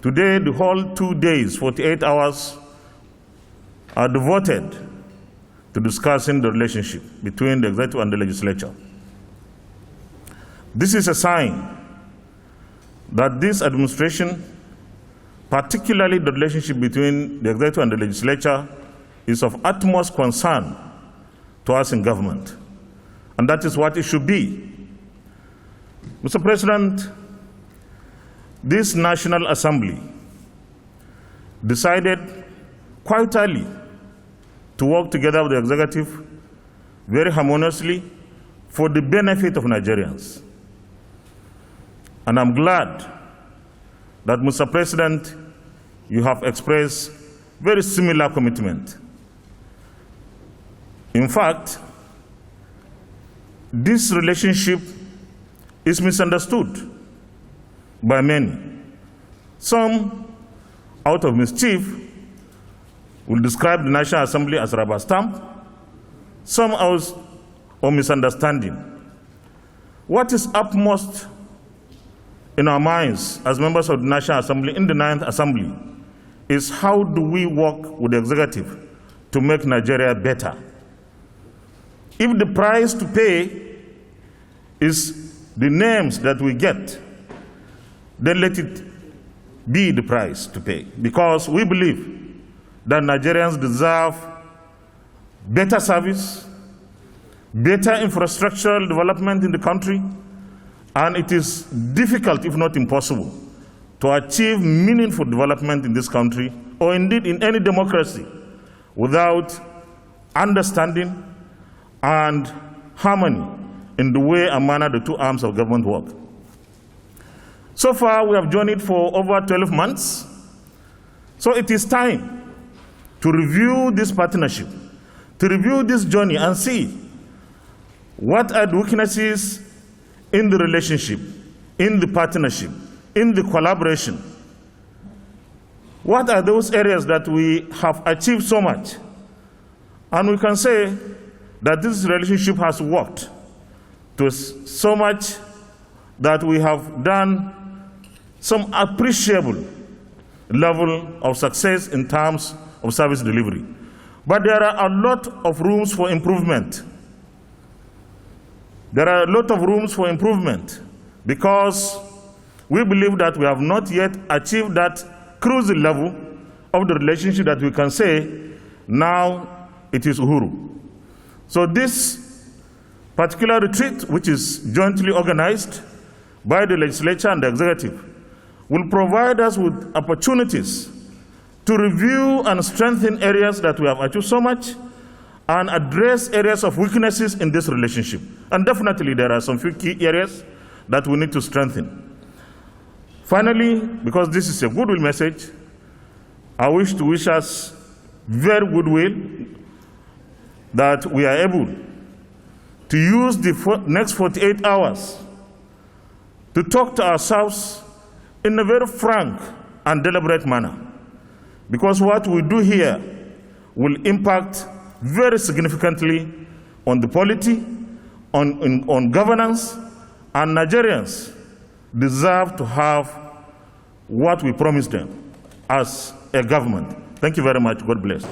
Today, the whole 2 days, 48 hours, are devoted to discussing the relationship between the executive and the legislature. This is a sign that this administration, particularly the relationship between the executive and the legislature, is of utmost concern to us in government. And that is what it should be. Mr. President, this National Assembly decided quite early to work together with the executive very harmoniously for the benefit of Nigerians. And I'm glad that, Mr. President, you have expressed very similar commitment. In fact, this relationship is misunderstood by many. Some, out of mischief, will describe the National Assembly as rubber stamp. Some out of misunderstanding. What is upmost in our minds as members of the National Assembly, in the 9th Assembly, is how do we work with the executive to make Nigeria better? If the price to pay is the names that we get, then let it be the price to pay. Because we believe that Nigerians deserve better service, better infrastructural development in the country, and it is difficult, if not impossible, to achieve meaningful development in this country, or indeed in any democracy, without understanding and harmony in the way and manner the two arms of government work. So far, we have journeyed for over 12 months. So it is time to review this partnership, to review this journey and see what are the weaknesses in the relationship, in the partnership, in the collaboration. What are those areas that we have achieved so much? And we can say that this relationship has worked to so much that we have done some appreciable level of success in terms of service delivery. But there are a lot of rooms for improvement. There are a lot of rooms for improvement because we believe that we have not yet achieved that crucial level of the relationship that we can say, now it is Uhuru. So this particular retreat, which is jointly organized by the legislature and the executive, will provide us with opportunities to review and strengthen areas that we have achieved so much and address areas of weaknesses in this relationship. And definitely there are some few key areas that we need to strengthen. Finally, because this is a goodwill message, I wish to wish us very goodwill that we are able to use the next 48 hours to talk to ourselves in a very frank and deliberate manner. Because what we do here will impact very significantly on the polity, on governance, and Nigerians deserve to have what we promised them as a government. Thank you very much. God bless.